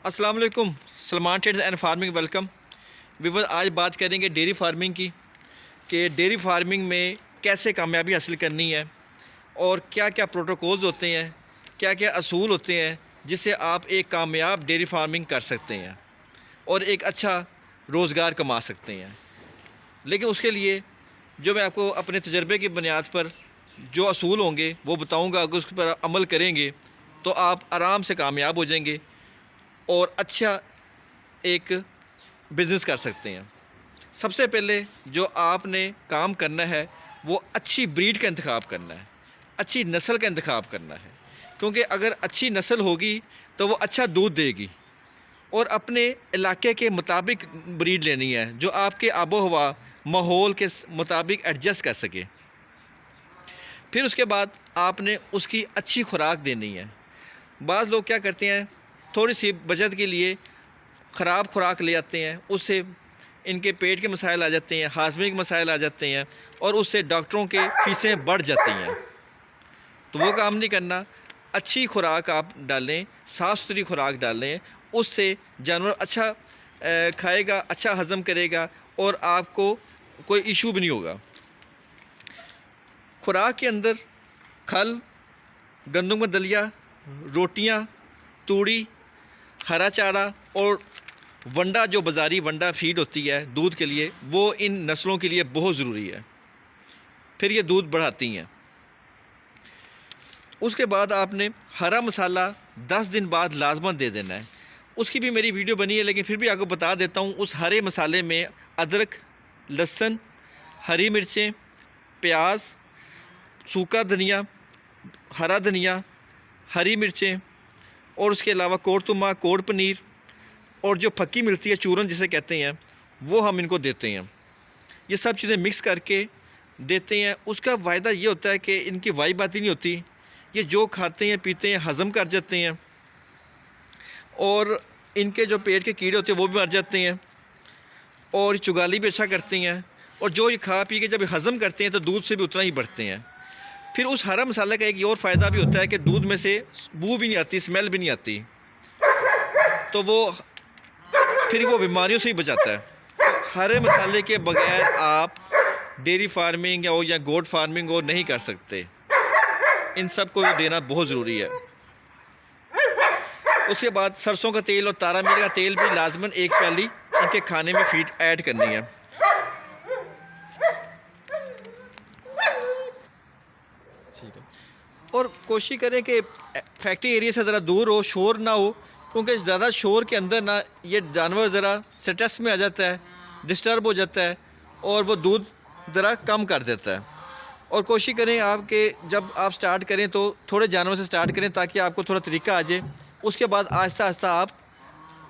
अस्सलाम वालेकुम। Salman trades and farming welcome. Viewer आज बात करेंगे डेयरी फार्मिंग की कि डेयरी फार्मिंग में कैसे कामयाबी हासिल करनी है और क्या क्या प्रोटोकॉल्स होते हैं, क्या क्या असूल होते हैं जिससे आप एक कामयाब डेयरी फार्मिंग कर सकते हैं और एक अच्छा रोज़गार कमा सकते हैं। लेकिन उसके लिए जो मैं आपको अपने तजर्बे की बुनियाद पर जो असूल होंगे वो बताऊंगा। अगर उस पर अमल करेंगे तो आप आराम से कामयाब हो जाएंगे और अच्छा एक बिज़नेस कर सकते हैं। सबसे पहले जो आपने काम करना है वो अच्छी ब्रीड का इंतखाब करना है, अच्छी नस्ल का इंतखाब करना है, क्योंकि अगर अच्छी नस्ल होगी तो वो अच्छा दूध देगी और अपने इलाके के मुताबिक ब्रीड लेनी है जो आपके आबो हवा माहौल के मुताबिक एडजस्ट कर सके। फिर उसके बाद आपने उसकी अच्छी खुराक देनी है। बाज़ लोग क्या करते हैं, थोड़ी सी बचत के लिए ख़राब खुराक ले आते हैं, उससे इनके पेट के मसाइल आ जाते हैं, हाजमे के मसाइल आ जाते हैं और उससे डॉक्टरों के फ़ीसें बढ़ जाती हैं। तो वो काम नहीं करना। अच्छी खुराक आप डालें, साफ़ सुथरी खुराक डालें, उससे जानवर अच्छा खाएगा, अच्छा हज़म करेगा और आपको कोई इशू भी नहीं होगा। खुराक के अंदर खल, गंदम का दलिया, रोटियां, तूड़ी, हरा चारा और वंडा, जो बाज़ारी वंडा फीड होती है दूध के लिए, वो इन नस्लों के लिए बहुत ज़रूरी है। फिर ये दूध बढ़ाती हैं। उसके बाद आपने हरा मसाला 10 दिन बाद लाजमन दे देना है। उसकी भी मेरी वीडियो बनी है, लेकिन फिर भी आपको बता देता हूँ। उस हरे मसाले में अदरक, लहसुन, हरी मिर्चें, प्याज, सूखा धनिया, हरा धनिया, हरी मिर्चें और उसके अलावा कोड़तुमा, कोड़ पनीर और जो फक्की मिलती है, चूरन जिसे कहते हैं, वो हम इनको देते हैं। ये सब चीज़ें मिक्स करके देते हैं। उसका फ़ायदा ये होता है कि इनकी वाई बात ही नहीं होती, ये जो खाते हैं पीते हैं हज़म कर जाते हैं और इनके जो पेट के कीड़े होते हैं वो भी मर जाते हैं और चुगाली भी अच्छा करती हैं। और जो ये खा पी के जब हज़म करते हैं तो दूध से भी उतना ही बढ़ते हैं। फिर उस हरा मसाले का एक और फ़ायदा भी होता है कि दूध में से बू भी नहीं आती, स्मेल भी नहीं आती, तो वो फिर वो बीमारियों से ही बचाता है। तो हरे मसाले के बगैर आप डेयरी फार्मिंग या गोट फार्मिंग वो नहीं कर सकते। इन सब को देना बहुत ज़रूरी है। उसके बाद सरसों का तेल और तारा मिर्च का तेल भी लाजमन एक प्याली इनके खाने में फीड ऐड करनी है। ठीक है। और कोशिश करें कि फैक्ट्री एरिया से ज़रा दूर हो, शोर ना हो, क्योंकि ज़्यादा शोर के अंदर ना ये जानवर ज़रा स्ट्रेस में आ जाता है, डिस्टर्ब हो जाता है और वो दूध ज़रा कम कर देता है। और कोशिश करें आपके जब आप स्टार्ट करें तो थोड़े जानवर से स्टार्ट करें ताकि आपको थोड़ा तरीका आ जाए। उसके बाद आहिस्ता आहिस्ता आप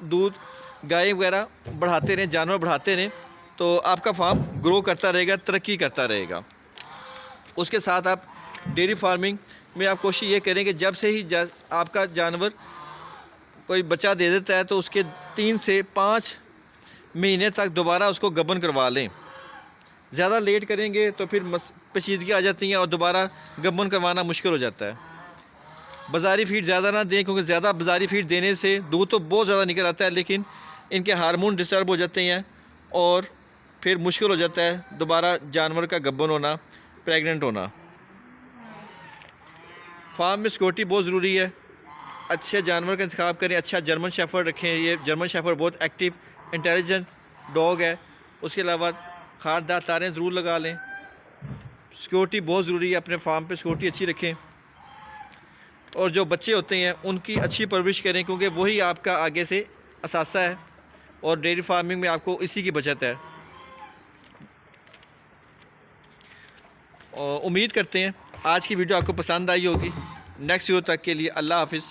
दूध, गाय वगैरह बढ़ाते रहें, जानवर बढ़ाते रहें, तो आपका फार्म ग्रो करता रहेगा, तरक्की करता रहेगा। उसके साथ आप डेयरी फार्मिंग में आप कोशिश ये करें कि जब से ही आपका जानवर कोई बच्चा दे देता है तो उसके 3 से 5 महीने तक दोबारा उसको गबन करवा लें। ज़्यादा लेट करेंगे तो फिर पेचीदगी आ जाती हैं और दोबारा गबन करवाना मुश्किल हो जाता है। बाज़ारी फीड ज़्यादा ना दें, क्योंकि ज़्यादा बाज़ारी फीड देने से दूध तो बहुत ज़्यादा निकल आता है, लेकिन इनके हार्मोन डिस्टर्ब हो जाते हैं और फिर मुश्किल हो जाता है दोबारा जानवर का गबन होना, प्रेग्नेंट होना। फार्म में सिक्योरिटी बहुत ज़रूरी है। अच्छे जानवर का इंतखाब करें, अच्छा जर्मन शेफर्ड रखें। ये जर्मन शेफर्ड बहुत एक्टिव, इंटेलिजेंट डॉग है। उसके अलावा खारदार तारें ज़रूर लगा लें। सिक्योरिटी बहुत ज़रूरी है, अपने फार्म पे सिक्योरिटी अच्छी रखें और जो बच्चे होते हैं उनकी अच्छी परवरिश करें, क्योंकि वही आपका आगे से असासा है और डेयरी फार्मिंग में आपको इसी की बचत है। और उम्मीद करते हैं आज की वीडियो आपको पसंद आई होगी। नेक्स्ट वीडियो तक के लिए अल्लाह हाफिज़।